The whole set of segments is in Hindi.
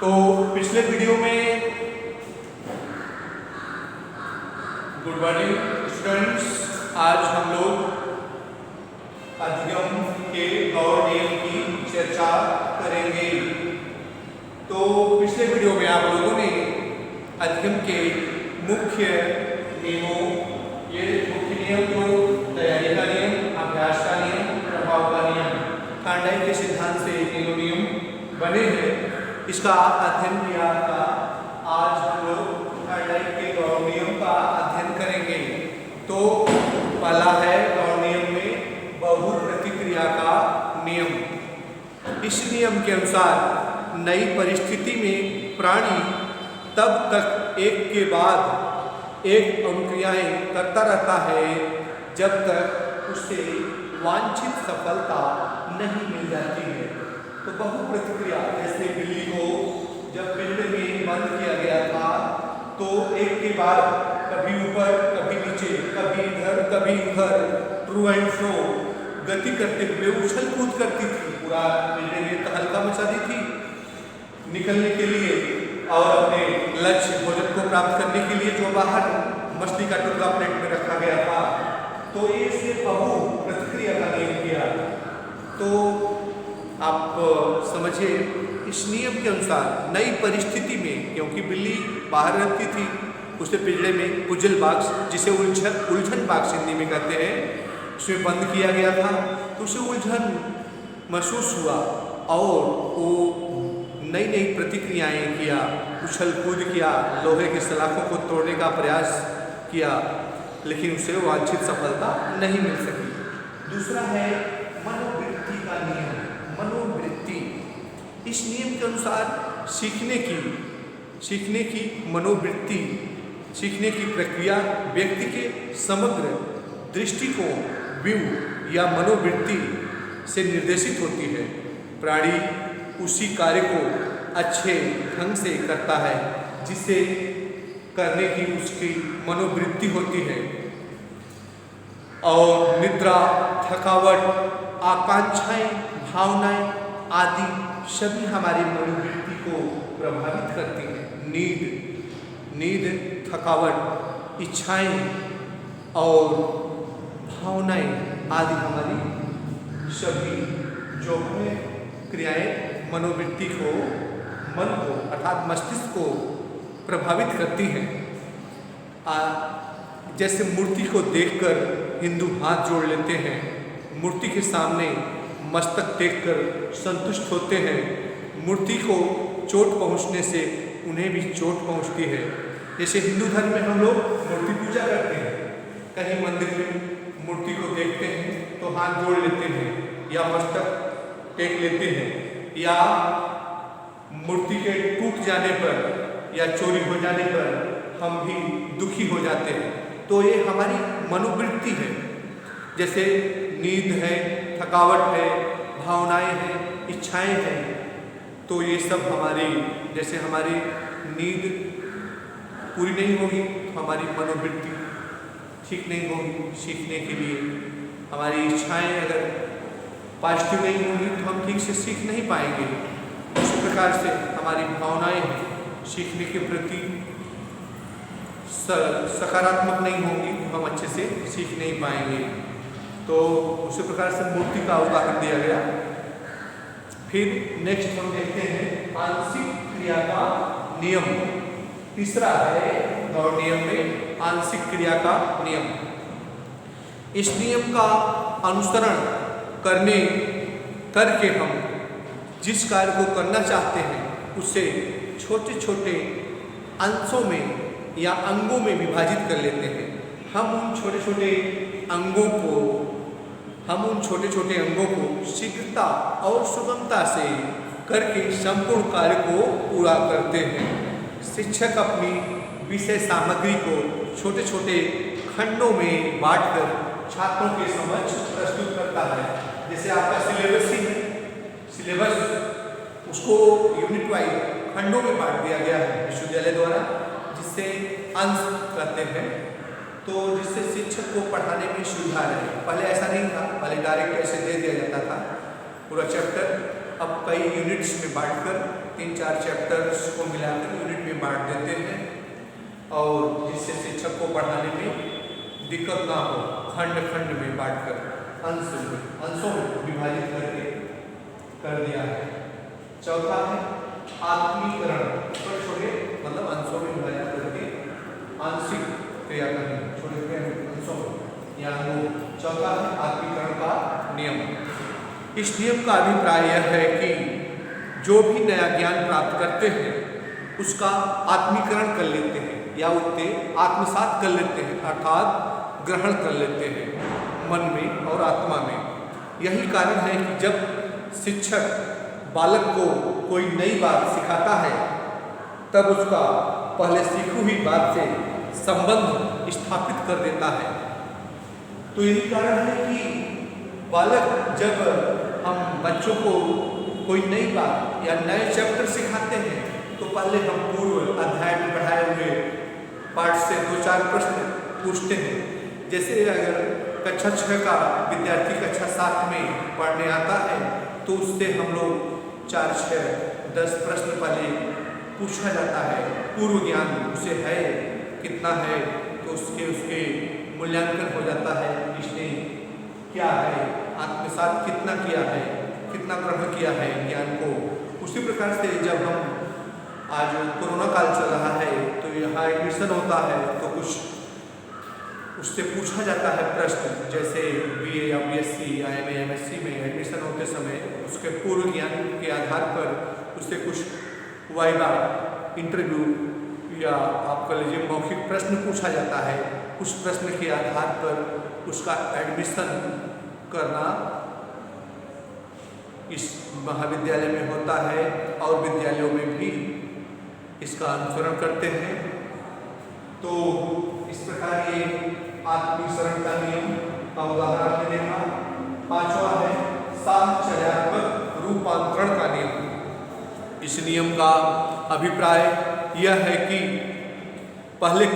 तो पिछले वीडियो में गुड मॉर्निंग स्टूडेंट्स, आज हम लोग अधिगम के गौर नियम की चर्चा करेंगे। तो पिछले वीडियो में आप लोगों ने अधिगम के मुख्य नियमों, ये मुख्य नियम जो तैयारी का नियम, अभ्यास का नियम, प्रभाव का नियम, थार्नडाइक के सिद्धांत से तीनों नियम बने हैं, इसका अध्ययन किया था। आज हम लोग थार्नडाइक के गौर नियम का अध्ययन करेंगे। तो पहला है गौर नियम में बहु प्रतिक्रिया का नियम। इस नियम के अनुसार नई परिस्थिति में प्राणी तब तक एक के बाद एक अनुक्रियाएं करता रहता है जब तक उसे वांछित सफलता नहीं मिल जाती है। तो बहु प्रतिक्रिया, जैसे बिल्ली को जब पिंजरे में बंद किया गया था तो एक के बाद कभी ऊपर कभी नीचे, कभी इधर कभी उधर, ट्रू एंड फ्रो गति करते हुए उछल कूद करती थी, पूरा पिंजरे में तहलका मचा दी थी निकलने के लिए और अपने लक्ष्य भोजन को प्राप्त करने के लिए जो बाहर मछली का टुकड़ा प्लेट में रखा गया था। तो ये इसने बहु प्रतिक्रिया का नियम किया। तो आप समझिए, इस नियम के अनुसार नई परिस्थिति में, क्योंकि बिल्ली बाहर रहती थी, उसे पिंजरे में पुजल बॉक्स, जिसे उलझन बॉक्स हिंदी में कहते हैं, उसमें बंद किया गया था। तो उसे उलझन महसूस हुआ और वो नई नई प्रतिक्रियाएं किया, उछल कूद किया, लोहे की सलाखों को तोड़ने का प्रयास किया, लेकिन उसे वांछित सफलता नहीं मिल सकी। दूसरा है मनोवृत्ति का नियम। मनोवृत्ति, इस नियम के अनुसार सीखने की मनोवृत्ति, सीखने की प्रक्रिया व्यक्ति के समग्र दृष्टिकोण, व्यू या मनोवृत्ति से निर्देशित होती है। प्राणी उसी कार्य को अच्छे ढंग से करता है जिसे करने की उसकी मनोवृत्ति होती है। और निद्रा, थकावट, आकांक्षाएं, भावनाएं आदि सभी हमारी मनोवृत्ति को प्रभावित करती हैं। नींद, थकावट, इच्छाएं और भावनाएं आदि हमारी सभी जो है क्रियाएं मनोवृत्ति को, मन को अर्थात मस्तिष्क को प्रभावित करती हैं। जैसे मूर्ति को देखकर हिंदू हाथ जोड़ लेते हैं, मूर्ति के सामने मस्तक टेककर संतुष्ट होते हैं। मूर्ति को चोट पहुंचने से उन्हें भी चोट पहुंचती है। जैसे हिंदू धर्म में हम लोग मूर्ति पूजा करते हैं, कहीं मंदिर में मूर्ति को देखते हैं तो हाथ जोड़ लेते हैं या मस्तक टेक लेते हैं, या मूर्ति के टूट जाने पर या चोरी हो जाने पर हम भी दुखी हो जाते हैं। तो ये हमारी मनोवृत्ति है। जैसे नींद है, थकावट है, भावनाएं हैं, इच्छाएं हैं, तो ये सब हमारी, जैसे हमारी नींद पूरी नहीं होगी तो हमारी मनोवृत्ति ठीक नहीं होगी सीखने के लिए। हमारी इच्छाएं अगर पॉजिटिव नहीं होंगी तो हम ठीक से सीख नहीं पाएंगे। उसी प्रकार से हमारी भावनाएं सीखने के प्रति सकारात्मक नहीं होंगी तो हम अच्छे से सीख नहीं पाएंगे। तो उसी प्रकार से मूर्ति का उदाहरण दिया गया। फिर नेक्स्ट हम देखते हैं आंशिक क्रिया का नियम। तीसरा है गौर नियम में आंशिक क्रिया का नियम। इस नियम का अनुसरण करके हम जिस कार्य को करना चाहते हैं उसे छोटे छोटे अंशों में या अंगों में विभाजित कर लेते हैं। हम उन छोटे छोटे अंगों को शीघ्रता और सुगमता से करके संपूर्ण कार्य को पूरा करते हैं। शिक्षक अपनी विषय सामग्री को छोटे छोटे खंडों में बांटकर छात्रों के समक्ष प्रस्तुत करता है। जैसे आपका सिलेबस ही है, सिलेबस उसको यूनिट वाइज खंडों में बांट दिया गया है विश्वविद्यालय द्वारा, जिससे अंश कहते हैं। तो जिससे शिक्षक को पढ़ाने में सुविधा रहे। पहले ऐसा नहीं था, पहले डायरेक्ट ऐसे दे दिया जाता था पूरा चैप्टर। अब कई यूनिट्स में बांटकर 3-4 चैप्टर्स को मिलाकर यूनिट में बांट देते हैं और जिससे शिक्षक को पढ़ाने में दिक्कत ना हो। खंड खंड में बांटकर अंशों में विभाजित करके कर दिया है। चौथा है आत्मीकरण, छोटे छोटे मतलब अंशों में विभाजित करके आंशिक क्रिया करनी, छोटे छोटे अंशों में या चौथा है आत्मीकरण का नियम। इस नियम का अभिप्राय यह है कि जो भी नया ज्ञान प्राप्त करते हैं उसका आत्मीकरण कर लेते हैं या उससे आत्मसात कर लेते हैं, अर्थात ग्रहण कर लेते हैं मन में और आत्मा में। यही कारण है कि जब शिक्षक बालक को कोई नई बात सिखाता है तब उसका पहले सीखी हुई बात से संबंध स्थापित कर देता है। तो यही कारण है कि बालक जब हम बच्चों को कोई नई बात या नए चैप्टर सिखाते हैं तो पहले हम पूर्व अध्याय में पढ़ाए हुए पाठ से 2-4 प्रश्न पूछते हैं। जैसे अगर कक्षा 6 का विद्यार्थी कक्षा 7 में पढ़ने आता है तो उससे हम लोग 4-6-10 प्रश्न पहले पूछा जाता है। पूर्व ज्ञान उसे है कितना है तो उसके मूल्यांकन हो जाता है, इसने क्या है आत्मसात कितना किया है, कितना ग्रहण किया है ज्ञान को। उसी प्रकार से जब हम आज कोरोना काल चल रहा है तो यहाँ एडमिशन होता है तो कुछ उससे पूछा जाता है प्रश्न, जैसे BA या BSc या MA MSc में एडमिशन होते समय उसके पूर्व ज्ञान के आधार पर उससे कुछ वाइवा इंटरव्यू या आप कह लीजिए मौखिक प्रश्न पूछा जाता है। उस प्रश्न के आधार पर उसका एडमिशन करना इस महाविद्यालय में होता है और विद्यालयों में भी इसका अनुसरण करते हैं। तो इस प्रकार ये आत्मीकरण का नियम का उदाहरण आपने देखा। पांचवा है साहचर्यात्मक रूपांतरण का नियम। इस नियम का अभिप्राय यह है कि पहले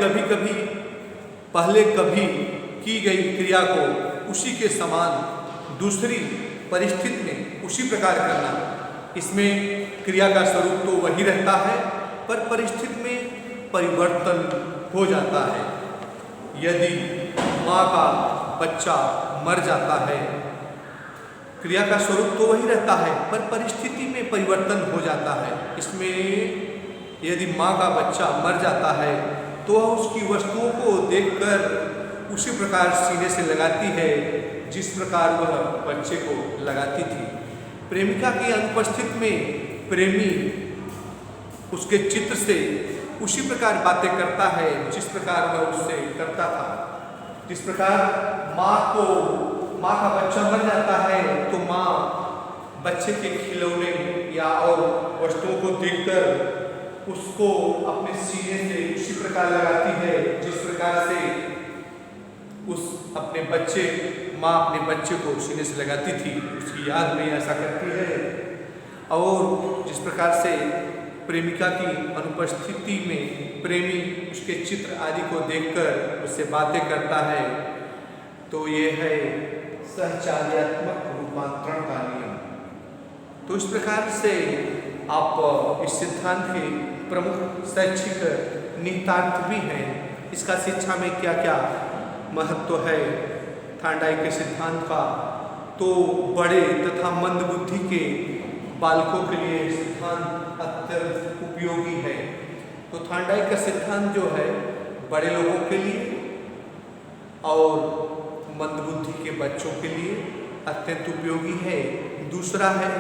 कभी की गई क्रिया को उसी के समान दूसरी परिस्थिति में उसी प्रकार करना। इसमें क्रिया का स्वरूप तो वही रहता है पर परिस्थिति में परिवर्तन हो जाता है। यदि माँ का बच्चा मर जाता है, क्रिया का स्वरूप तो वही रहता है पर परिस्थिति में परिवर्तन हो जाता है। इसमें यदि माँ का बच्चा मर जाता है तो वह उसकी वस्तुओं को देखकर उसी प्रकार सीने से लगाती है जिस प्रकार वह बच्चे को लगाती थी। प्रेमिका की अनुपस्थिति में प्रेमी उसके चित्र से उसी प्रकार बातें करता है जिस प्रकार वह उससे करता था। जिस प्रकार माँ का बच्चा मर जाता है तो माँ बच्चे के खिलौने या और वस्तुओं को देखकर उसको अपने सीने से उसी प्रकार लगाती है जिस प्रकार से माँ अपने बच्चे को सीने से लगाती थी, उसकी याद में ऐसा करती है। और जिस प्रकार से प्रेमिका की अनुपस्थिति में प्रेमी उसके चित्र आदि को देखकर उससे बातें करता है, तो ये है सहचार्यात्मक रूपांतरण का नियम। तो इस प्रकार से आप इस सिद्धांत के प्रमुख शैक्षिक निहितार्थ भी हैं। इसका शिक्षा में क्या क्या महत्व है थार्डाइक के सिद्धांत का, तो बड़े तथा मंद बुद्धि के बालकों के लिए सिद्धांत अत्यंत उपयोगी है। तो थार्डाइक का सिद्धांत जो है बड़े लोगों के लिए और मंद बुद्धि के बच्चों के लिए अत्यंत उपयोगी है। दूसरा है,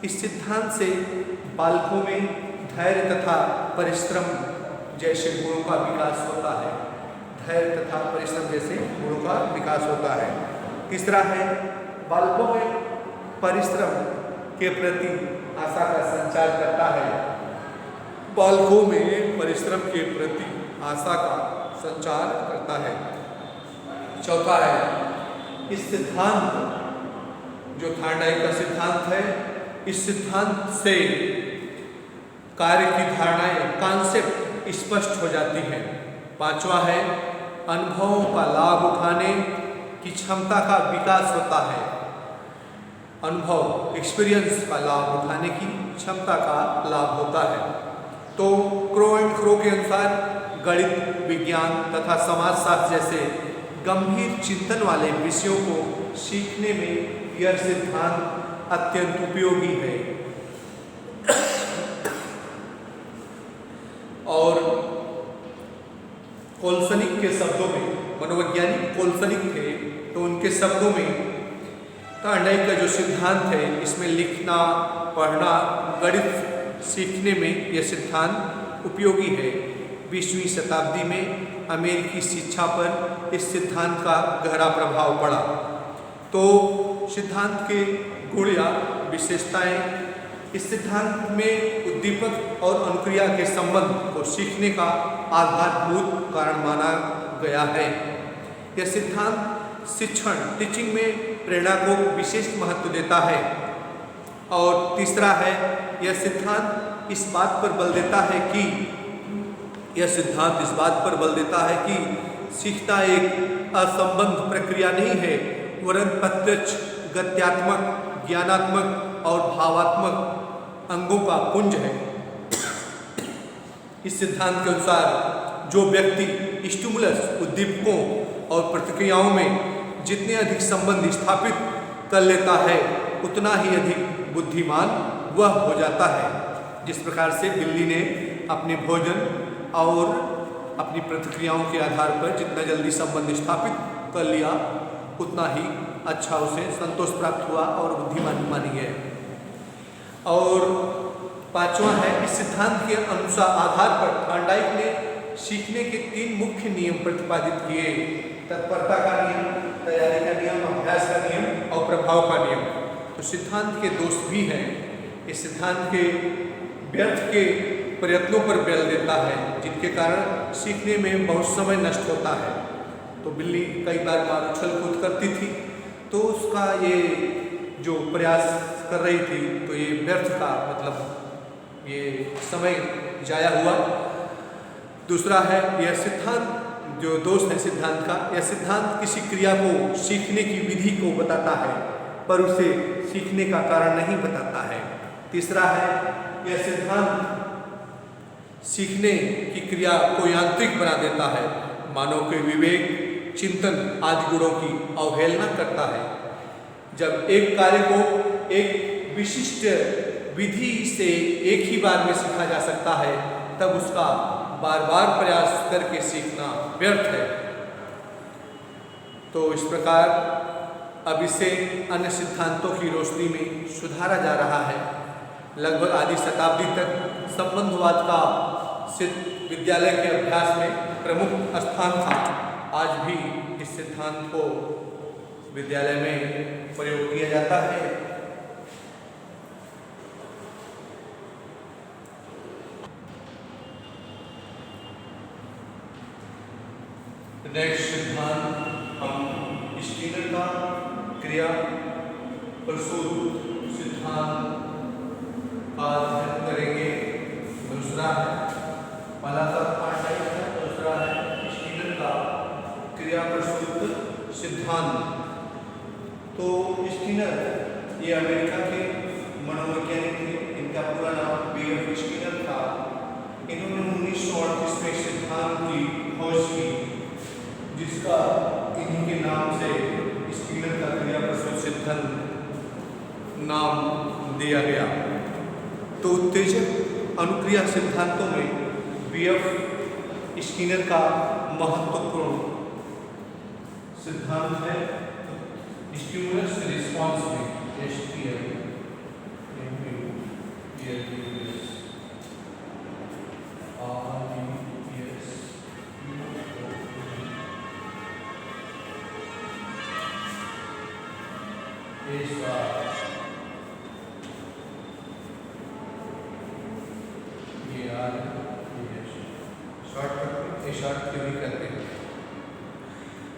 इस सिद्धांत से बालकों में धैर्य तथा परिश्रम जैसे गुणों का विकास होता है। धैर्य तथा परिश्रम जैसे गुणों का विकास होता है। तीसरा है, बालकों में परिश्रम के प्रति आशा का संचार करता है। बालकों में परिश्रम के प्रति आशा का संचार करता है। चौथा है, इस सिद्धांत जो थार्डाइक का सिद्धांत है, इस सिद्धांत से कार्य की धारणाएं कॉन्सेप्ट स्पष्ट हो जाती हैं। पांचवा है, अनुभवों का लाभ उठाने की क्षमता का विकास होता है। अनुभव, एक्सपीरियंस का लाभ उठाने की क्षमता का लाभ होता है। तो क्रो एंड क्रो के अनुसार गणित, विज्ञान तथा समाजशास्त्र जैसे गंभीर चिंतन वाले विषयों को सीखने में यह सिद्धांत अत्यंत उपयोगी है। और कोल्सनिक के शब्दों में, मनोवैज्ञानिक कोल्सनिक थे, तो उनके शब्दों में थॉर्नडाइक का जो सिद्धांत है, इसमें लिखना, पढ़ना, गणित सीखने में यह सिद्धांत उपयोगी है। 20वीं शताब्दी में अमेरिकी शिक्षा पर इस सिद्धांत का गहरा प्रभाव पड़ा। तो सिद्धांत के गुण या विशेषताएं, इस सिद्धांत में उद्दीपक और अनुक्रिया के संबंध को सीखने का आधारभूत कारण माना गया है। यह सिद्धांत शिक्षण, टीचिंग में प्रेरणा को विशेष महत्व देता है। और तीसरा है, यह सिद्धांत इस बात पर बल देता है कि सीखना एक असंबद्ध प्रक्रिया नहीं है, वरन प्रत्यक्ष, गत्यात्मक, ज्ञानात्मक और भावात्मक अंगों का पुंज है। इस सिद्धांत के अनुसार जो व्यक्ति स्टिमुलस, उद्दीपकों और प्रतिक्रियाओं में जितने अधिक संबंध स्थापित कर लेता है, उतना ही अधिक बुद्धिमान वह हो जाता है। जिस प्रकार से बिल्ली ने अपने भोजन और अपनी प्रतिक्रियाओं के आधार पर जितना जल्दी संबंध स्थापित कर लिया, उतना ही अच्छा उसे संतोष प्राप्त हुआ और बुद्धिमान मानी गए। और पांचवा है, इस सिद्धांत के अनुसार आधार पर थॉर्नडाइक ने सीखने के 3 मुख्य नियम प्रतिपादित किए: तत्परता का नियम, तैयारी का नियम, अभ्यास का नियम और प्रभाव का नियम। तो सिद्धांत के दोष भी हैं। इस सिद्धांत के व्यर्थ के प्रयत्नों पर बल देता है, जिनके कारण सीखने में बहुत समय नष्ट होता है। तो बिल्ली कई बार उछल कूद करती थी, तो उसका ये जो प्रयास कर रही थी, तो ये व्यर्थ का मतलब ये समय जाया हुआ। दूसरा है, यह सिद्धांत जो दोष है सिद्धांत का, यह सिद्धांत किसी क्रिया को सीखने की विधि को बताता है, पर उसे सीखने का कारण नहीं बताता है। तीसरा है, यह सिद्धांत सीखने की क्रिया को यांत्रिक बना देता है, मानव के विवेक, चिंतन आदि गुणों की अवहेलना करता है। जब एक कार्य को एक विशिष्ट विधि से एक ही बार में सीखा जा सकता है, तब उसका बार बार प्रयास करके सीखना व्यर्थ है। तो इस प्रकार अब इसे अन्य सिद्धांतों की रोशनी में सुधारा जा रहा है। लगभग आधी शताब्दी तक संबंधवाद का विद्यालय के अभ्यास में प्रमुख स्थान था। आज भी इस सिद्धांत को विद्यालय में प्रयोग किया जाता है। नेक्स्ट सिद्धांत हम स्किनर का क्रिया प्रसूत सिद्धांत का अध्ययन करेंगे। दूसरा है, पहला था थॉर्नडाइक है, दूसरा है स्किनर का क्रिया प्रसूत सिद्धांत। तो स्किनर ये अमेरिका के मनोवैज्ञानिक थे। इनका पूरा नाम B.F. स्किनर था। इन्होंने 1938 में सिद्धांत की खोज की, जिसका इन्हीं के नाम से स्किनर का क्रिया प्रसूत सिद्धांत नाम दिया गया। तो उत्तेजक अनुक्रिया सिद्धांतों में B.F. स्किनर का महत्वपूर्ण सिद्धांत है स्टिमुलस रिस्पॉन्स में,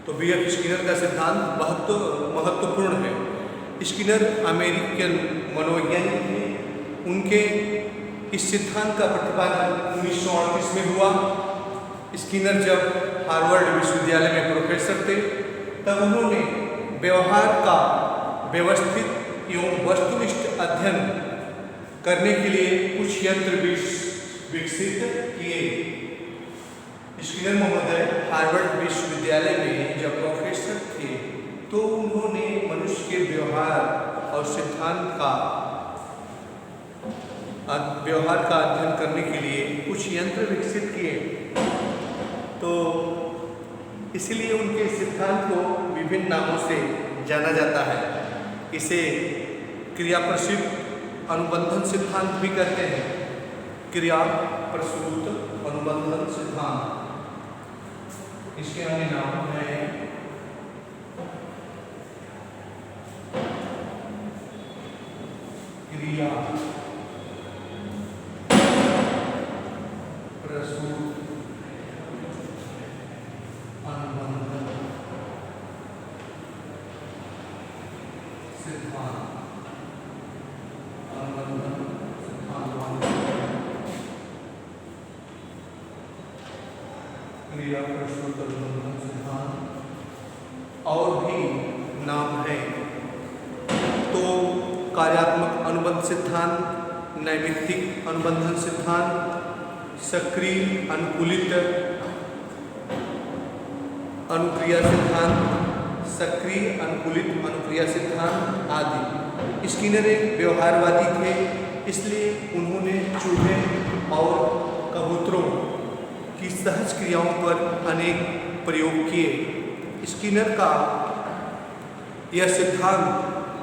तो B.F. स्किनर का सिद्धांत बहुत महत्वपूर्ण है। स्किनर अमेरिकन मनोवैज्ञानिक थे। उनके इस सिद्धांत का प्रतिपादन 1938 में हुआ। स्किनर जब हार्वर्ड विश्वविद्यालय में प्रोफेसर थे, तब उन्होंने व्यवहार का व्यवस्थित एवं वस्तुनिष्ठ अध्ययन करने के लिए कुछ यंत्र विकसित किए। स्किनर महोदय हार्वर्ड विश्वविद्यालय में जब प्रोफेसर थे तो उन्होंने मनुष्य के व्यवहार और सिद्धांत का अध्ययन करने के लिए कुछ यंत्र विकसित किए। तो इसलिए उनके सिद्धांत को विभिन्न नामों से जाना जाता है। इसे क्रिया प्रसूत अनुबंधन सिद्धांत भी कहते हैं। क्रिया प्रसूत अनुबंधन सिद्धांत, इसके अन्य नाम है क्रिया प्रसूत अनुबंधन सिद्धांत। क्रिया प्रसूत अनुबंधन सिद्धांत और भी नाम है तो कार्यात्मक अनुबंध सिद्धांत, नैमित्तिक अनुबंधन सिद्धांत, सक्रिय अनुकूलित अनुक्रिया सिद्धांत, सक्रिय अनुकूलित अनुक्रिया सिद्धांत आदि। स्किनर एक व्यवहारवादी थे, इसलिए उन्होंने चूहे और कबूतरों की सहज क्रियाओं पर अनेक प्रयोग किए। स्किनर का यह सिद्धांत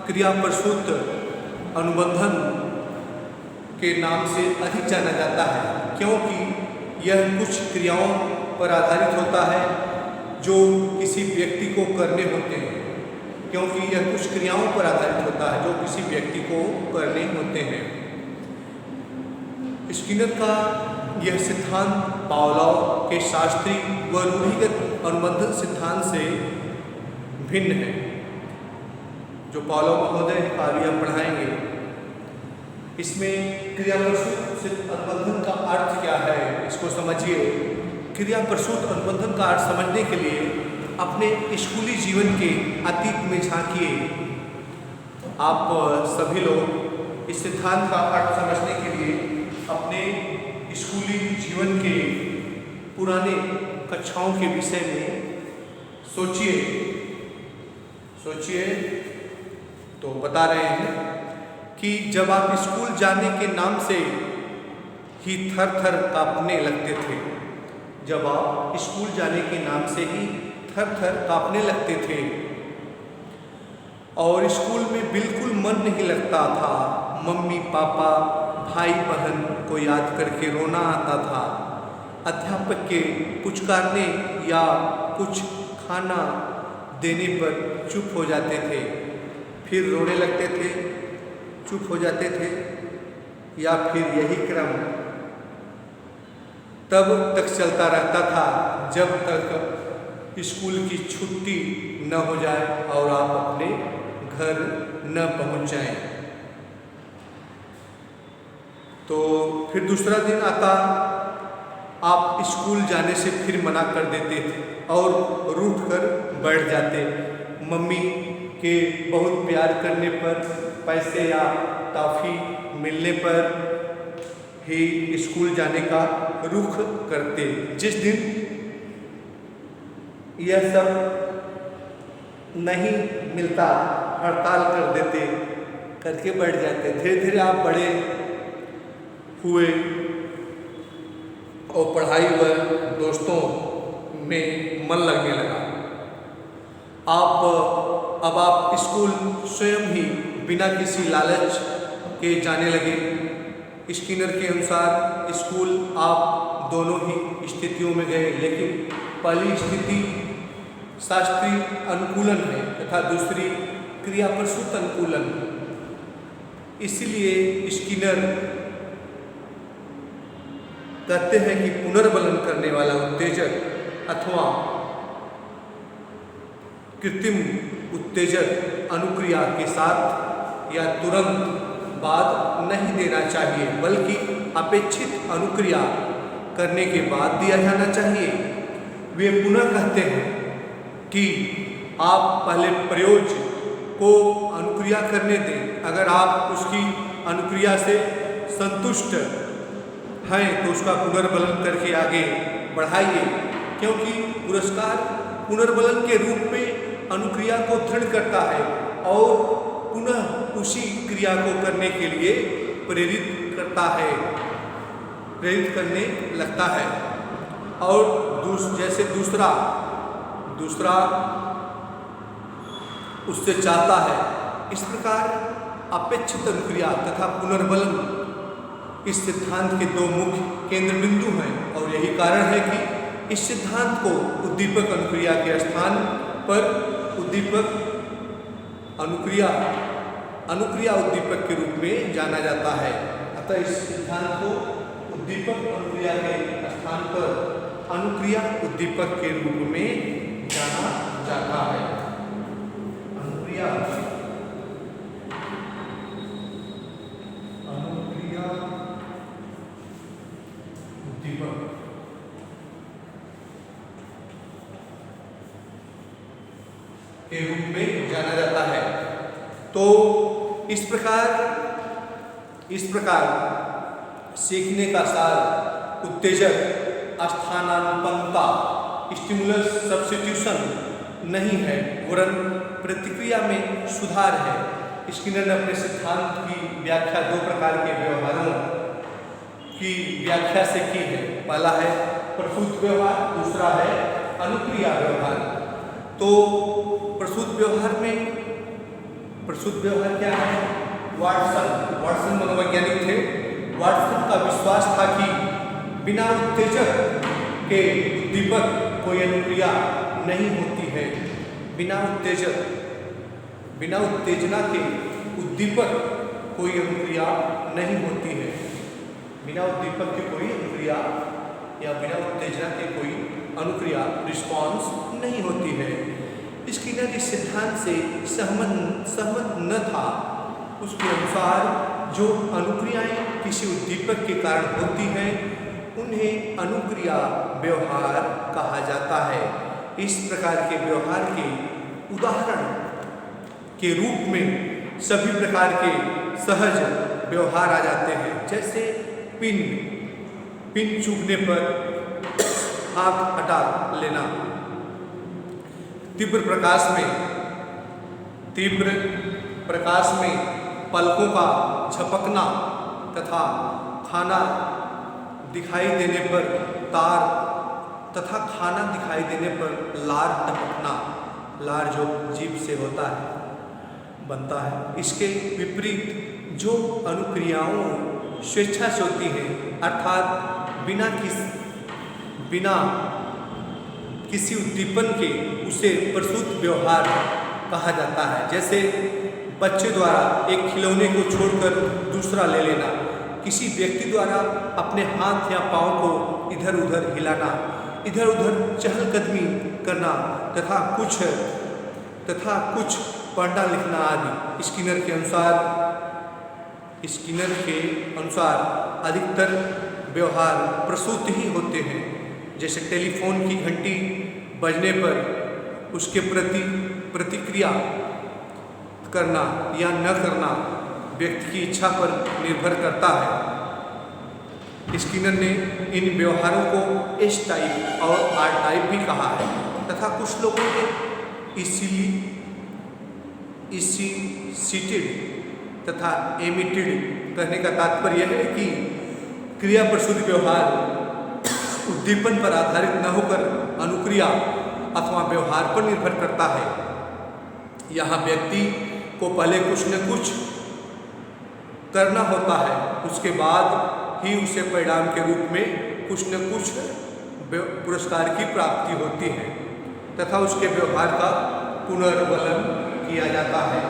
क्रिया प्रसूत अनुबंधन के नाम से अधिक जाना जाता है, क्योंकि यह कुछ क्रियाओं पर आधारित होता है जो किसी व्यक्ति को करने होते हैं। स्किनर का यह सिद्धांत पावलोव के शास्त्रीय व रूढ़िगत अनुबंधन सिद्धांत से भिन्न है, जो पावलोव महोदय कार्य पढ़ाएंगे। इसमें क्रिया प्रसूत अनुबंधन का अर्थ क्या है, इसको समझिए। क्रिया प्रसूत अनुबंधन का अर्थ समझने के लिए अपने स्कूली जीवन के अतीत में झांकिए। आप सभी लोग इस सिद्धांत का अर्थ समझने के लिए अपने स्कूली जीवन के पुराने कक्षाओं के विषय में सोचिए। तो बता रहे हैं कि जब आप स्कूल जाने के नाम से ही थर थर कांपने लगते थे, जब आप स्कूल जाने के नाम से ही थर थर कांपने लगते थे और स्कूल में बिल्कुल मन नहीं लगता था, मम्मी पापा भाई बहन को याद करके रोना आता था, अध्यापक के पुचकारने या कुछ खाना देने पर चुप हो जाते थे, फिर रोने लगते थे, चुप हो जाते थे, या फिर यही क्रम तब तक चलता रहता था जब तक स्कूल की छुट्टी न हो जाए और आप अपने घर न पहुंच जाएं। तो फिर दूसरा दिन आता, आप स्कूल जाने से फिर मना कर देते थे और रूठ कर बैठ जाते। मम्मी के बहुत प्यार करने पर, पैसे या टॉफ़ी मिलने पर ही स्कूल जाने का रुख करते। जिस दिन यह सब नहीं मिलता, हड़ताल कर देते, करके बैठ जाते। धीरे धीरे आप बड़े हुए और पढ़ाई व दोस्तों में मन लगने लगा। अब आप स्कूल स्वयं ही बिना किसी लालच के जाने लगे। स्किनर के अनुसार स्कूल आप दोनों ही स्थितियों में गए, लेकिन पहली स्थिति शास्त्रीय अनुकूलन है तथा दूसरी क्रिया प्रसूत अनुकूलन। इसलिए स्किनर कहते हैं कि पुनर्बलन करने वाला उत्तेजक अथवा कृत्रिम उत्तेजक अनुक्रिया के साथ या तुरंत बाद नहीं देना चाहिए, बल्कि अपेक्षित अनुक्रिया करने के बाद दिया जाना चाहिए। वे पुनः कहते हैं कि आप पहले प्रयोज्य को अनुक्रिया करने दें, अगर आप उसकी अनुक्रिया से संतुष्ट हैं तो उसका पुनर्बलन करके आगे बढ़ाइए, क्योंकि पुरस्कार पुनर्बलन के रूप में अनुक्रिया को दृढ़ करता है और पुनः उसी क्रिया को करने के लिए प्रेरित करता है, प्रेरित करने लगता है। और जैसे दूसरा उससे चाहता है, इस प्रकार अपेक्षित अनुक्रिया तथा पुनर्बलन इस सिद्धांत के दो मुख्य केंद्र बिंदु हैं और यही कारण है कि इस सिद्धांत को उद्दीपक अनुक्रिया के स्थान पर उद्दीपक अनुक्रिया उद्दीपक के रूप में जाना जाता है। अतः इस सिद्धांत को उद्दीपक अनुक्रिया के स्थान पर अनुक्रिया उद्दीपक के रूप में जाना जाता है। अनुक्रिया उद्दीपक के रूप में जाना जाता है। तो इस प्रकार सीखने का सार उत्तेजक स्थानापन्नता स्टिमुलस सब्स्टिट्यूशन नहीं है, वरन प्रतिक्रिया में सुधार है। स्किनर ने अपने सिद्धांत की व्याख्या दो प्रकार के व्यवहारों की व्याख्या से की है। पहला है प्रसूत व्यवहार, दूसरा है अनुक्रिया व्यवहार। तो प्रसूत व्यवहार क्या है? वाटसन मनोवैज्ञानिक थे। वाटसन का विश्वास था कि बिना उत्तेजक के उद्दीपक कोई अनुक्रिया नहीं होती है। बिना उत्तेजना के उद्दीपक कोई अनुक्रिया नहीं होती है। बिना उद्दीपक की कोई अनुक्रिया या बिना उत्तेजना के कोई अनुक्रिया रिस्पॉन्स नहीं होती है। स्किनर इस सिद्धांत से सहमत न था। उसके अनुसार जो अनुक्रियाएं किसी उद्दीपक के कारण होती हैं उन्हें अनुक्रिया व्यवहार कहा जाता है। इस प्रकार के व्यवहार के उदाहरण के रूप में सभी प्रकार के सहज व्यवहार आ जाते हैं, जैसे पिन चूकने पर हाथ हटा लेना, तीव्र प्रकाश में पलकों का झपकना तथा खाना दिखाई देने पर लार टपकना, लार जो जीभ से बनता है। इसके विपरीत जो अनुक्रियाओं स्वेच्छा से होती हैं, अर्थात बिना किसी उद्दीपन के, उसे प्रसूत व्यवहार कहा जाता है। जैसे बच्चे द्वारा एक खिलौने को छोड़कर दूसरा ले लेना, किसी व्यक्ति द्वारा अपने हाथ या पांव को इधर उधर हिलाना, इधर उधर चहलकदमी करना तथा कुछ पढ़ना लिखना आदि। स्किनर के अनुसार अधिकतर व्यवहार प्रसूत ही होते हैं। जैसे टेलीफोन की घंटी बजने पर उसके प्रति प्रतिक्रिया करना या न करना व्यक्ति की इच्छा पर निर्भर करता है। स्किनर ने इन व्यवहारों को एस टाइप और आर टाइप भी कहा है तथा कुछ लोगों ने इसीटेड तथा एमिटेड कहने का तात्पर्य है कि क्रिया प्रसूत व्यवहार उद्दीपन पर आधारित न होकर अनुक्रिया अथवा व्यवहार पर निर्भर करता है। यहाँ व्यक्ति को पहले कुछ न कुछ करना होता है, उसके बाद ही उसे परिणाम के रूप में कुछ न कुछ पुरस्कार की प्राप्ति होती है तथा उसके व्यवहार का पुनर्बलन किया जाता है।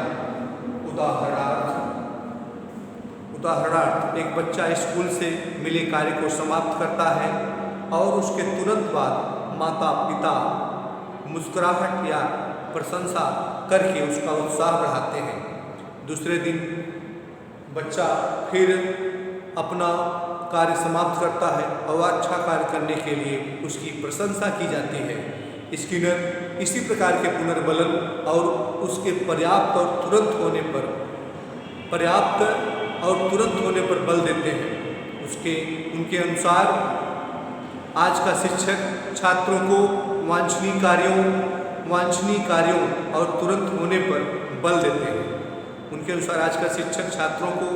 उदाहरणार्थ एक बच्चा स्कूल से मिले कार्य को समाप्त करता है और उसके तुरंत बाद माता पिता मुस्कुराहट या प्रशंसा करके उसका उत्साह बढ़ाते हैं। दूसरे दिन बच्चा फिर अपना कार्य समाप्त करता है और अच्छा कार्य करने के लिए उसकी प्रशंसा की जाती है। स्किनर इसी प्रकार के पुनर्बलन और उसके पर्याप्त और तुरंत होने पर पर्याप्त और तुरंत होने पर बल देते हैं। उनके अनुसार आज का शिक्षक छात्रों को वांछनीय कार्यों और तुरंत होने पर बल देते हैं। उनके अनुसार आज का शिक्षक छात्रों को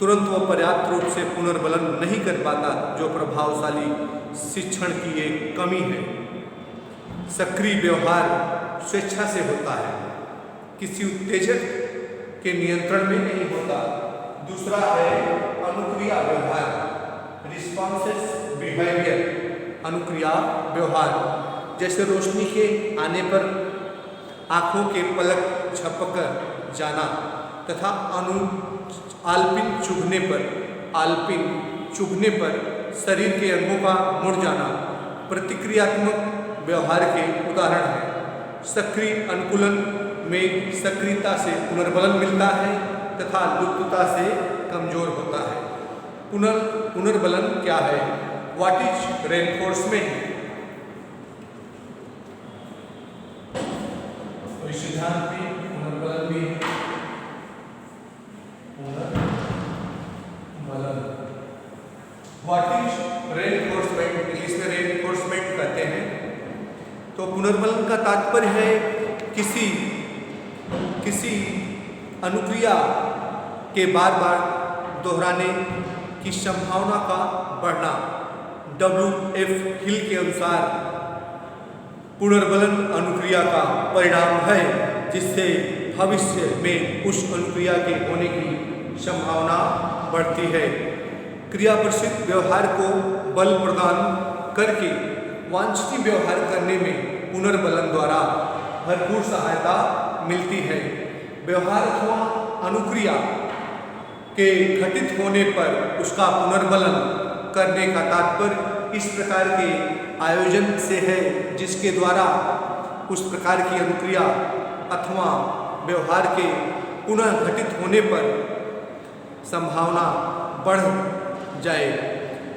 तुरंत व पर्याप्त रूप से पुनर्बलन नहीं कर पाता, जो प्रभावशाली शिक्षण की एक कमी है। सक्रिय व्यवहार स्वेच्छा से होता है, किसी उत्तेजक के नियंत्रण में नहीं होता। दूसरा है अनुक्रिया व्यवहार, रिस्पॉन्सिव बिहेवियर। अनुक्रिया व्यवहार जैसे रोशनी के आने पर आँखों के पलक झपक जाना तथा आलपिन चुभने पर शरीर के अंगों का मुड़ जाना प्रतिक्रियात्मक व्यवहार के उदाहरण हैं। सक्रिय अनुकूलन में सक्रियता से पुनर्बलन मिलता है तथा लुप्तता से कमजोर होता है। पुनर्बलन क्या है? What is reinforcement? तो इस सिद्धांत में पुनर्बलन भी है। What is reinforcement? इंग्लिश में रेनफोर्समेंट कहते हैं। तो पुनर्बलन का तात्पर्य है किसी अनुक्रिया के बार बार दोहराने की संभावना का बढ़ना। W.F. हिल के अनुसार पुनर्बलन अनुक्रिया का परिणाम है जिससे भविष्य में उस अनुक्रिया के होने की संभावना बढ़ती है। क्रियाप्रसिद्ध व्यवहार को बल प्रदान करके वांछनीय व्यवहार करने में पुनर्बलन द्वारा भरपूर सहायता मिलती है। व्यवहार अथवा अनुक्रिया के घटित होने पर उसका पुनर्बलन करने का तात्पर्य इस प्रकार के आयोजन से है जिसके द्वारा उस प्रकार की अनुक्रिया अथवा व्यवहार के पुनः घटित होने पर संभावना बढ़ जाए।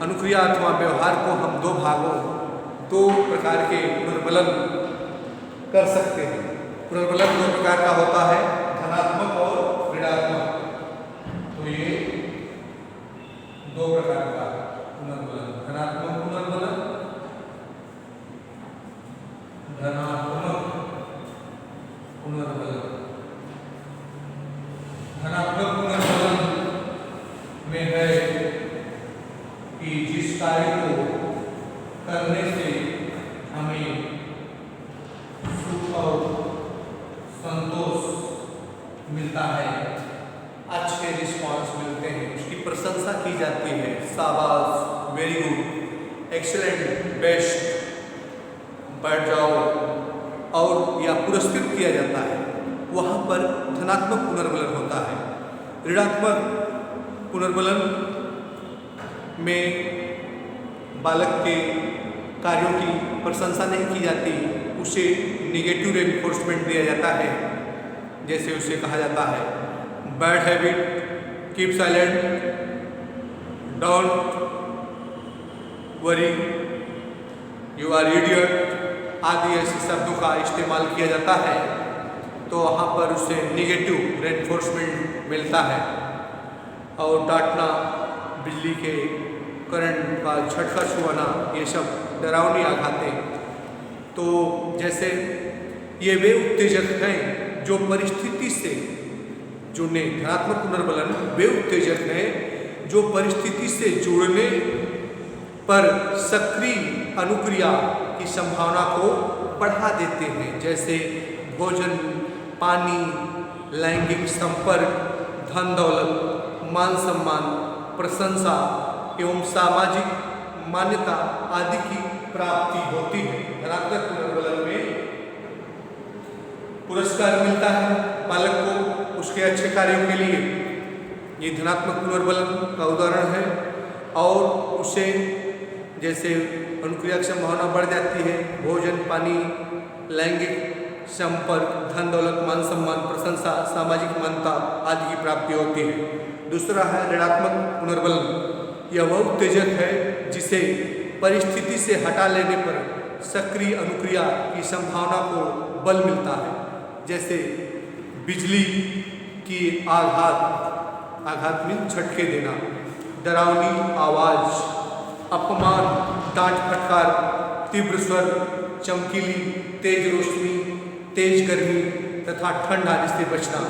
अनुक्रिया अथवा व्यवहार को हम दो प्रकार के पुनर्बलन कर सकते हैं। पुनर्बलन दो प्रकार का होता है, धनात्मक और ऋणात्मक। तो ये दो प्रकार का पुनर्बलन, धनात्मक पुनर्बलन, धनात्मक पुनर्बलन में है कि जिस कार्य को करने से हमें सुख और संतोष मिलता है, अच्छे रिस्पॉन्स मिलते हैं, उसकी प्रशंसा की जाती है, शाबाश, वेरी गुड, एक्सीलेंट, बेस्ट, बैठ जाओ, और या पुरस्कृत किया जाता है, वहाँ पर धनात्मक पुनर्बलन होता है। ऋणात्मक पुनर्बलन में बालक के कार्यों की प्रशंसा नहीं की जाती, उसे निगेटिव रेनफोर्समेंट दिया जाता है। जैसे उसे कहा जाता है bad habit, keep silent, don't worry, you are idiot आदि ऐसे शब्दों का इस्तेमाल किया जाता है। तो वहाँ पर उसे निगेटिव रेनफोर्समेंट मिलता है। और डांटना, बिजली के करंट का झटका छुआना, ये सब डरावनी आघातें। तो जैसे ये वे उत्तेजक हैं जो परिस्थिति से जुड़ने, धनात्मक पुनर्बलन वे उत्तेजक हैं जो परिस्थिति से जुड़ने पर सक्रिय अनुक्रिया की संभावना को बढ़ा देते हैं। जैसे भोजन, पानी, लैंगिक संपर्क, धन दौलत, मान सम्मान, प्रशंसा एवं सामाजिक मान्यता आदि की प्राप्ति होती है। धनात्मक पुनर्बलन में पुरस्कार मिलता है बालक को उसके अच्छे कार्यों के लिए, ये धनात्मक पुनर्बलन का उदाहरण है। और उसे जैसे अनुक्रिया की संभावना बढ़ जाती है, भोजन, पानी, लैंगिक संपर्क, धन दौलत, मान सम्मान, प्रशंसा, सामाजिक मान्यता आदि की प्राप्ति होती है। दूसरा है ऋणात्मक पुनर्बलन। यह वह उत्तेजक है जिसे परिस्थिति से हटा लेने पर सक्रिय अनुक्रिया की संभावना को बल मिलता है। जैसे बिजली की आघात में झटके देना, डरावनी आवाज, अपमान, डांट फटकार, तीव्र स्वर, चमकीली, तेज रोशनी, तेज गर्मी तथा ठंड आदि से बचना।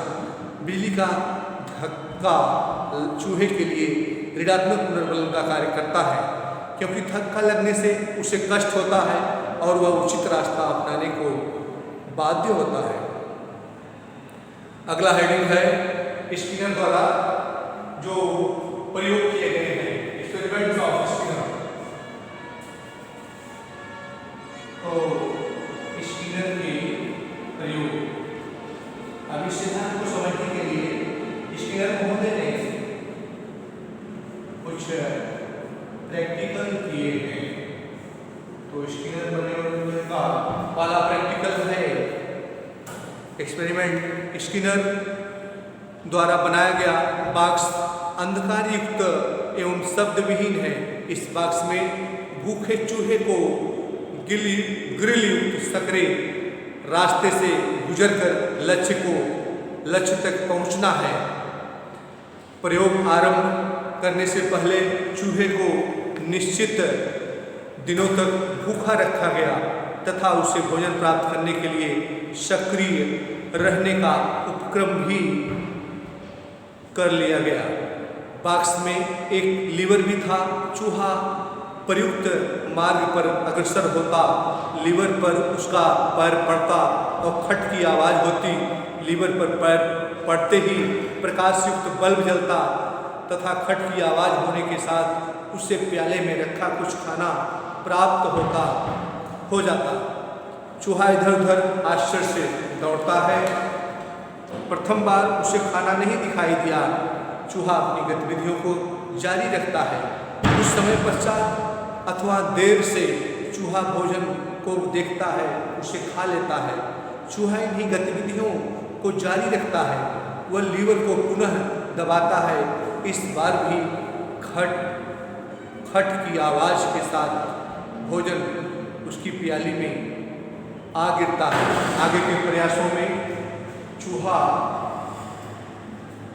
बिजली का धक्का चूहे के लिए ऋणात्मक पुनर्बलन का कार्य करता है, क्योंकि धक्का लगने से उसे कष्ट होता है और वह उचित रास्ता अपनाने को बाध्य होता है। अगला हेडिंग है स्किनर द्वारा जो प्रयोग किए गए हैं, एक्सपेरिमेंट्स ऑफ स्किनर। तो स्किनर के प्रयोग, अब इस सिद्धांत को समझने के लिए स्किनर महोदय ने कुछ प्रैक्टिकल किए हैं। तो स्किनर प्रयोग का पहला प्रैक्टिकल है एक्सपेरिमेंट। स्किनर द्वारा बनाया गया बॉक्स अंधकार युक्त एवं शब्द विहीन है। इस बॉक्स में भूखे चूहे को ग्रिल युक्त सकरे रास्ते से गुजरकर लक्ष्य तक पहुंचना है। प्रयोग आरंभ करने से पहले चूहे को निश्चित दिनों तक भूखा रखा गया तथा उसे भोजन प्राप्त करने के लिए सक्रिय रहने का उपक्रम भी कर लिया गया। बॉक्स में एक लीवर भी था। चूहा प्रयुक्त मार्ग पर अग्रसर होता, लीवर पर उसका पैर पड़ता और खट की आवाज़ होती। लीवर पर पैर पड़ते ही प्रकाशयुक्त बल्ब जलता तथा खट की आवाज़ होने के साथ उसे प्याले में रखा कुछ खाना प्राप्त हो जाता। चूहा इधर उधर आश्चर्य से दौड़ता है। प्रथम बार उसे खाना नहीं दिखाई दिया। चूहा अपनी गतिविधियों को जारी रखता है। कुछ समय पश्चात अथवा देर से चूहा भोजन को देखता है, उसे खा लेता है। चूहा इन्हीं गतिविधियों को जारी रखता है। वह लीवर को पुनः दबाता है। इस बार भी खट की आवाज़ के साथ भोजन उसकी प्याली में आ गिरता है। आगे के प्रयासों में चूहा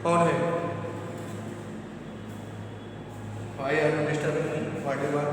कौन है? Why are you disturbing me? Whatever.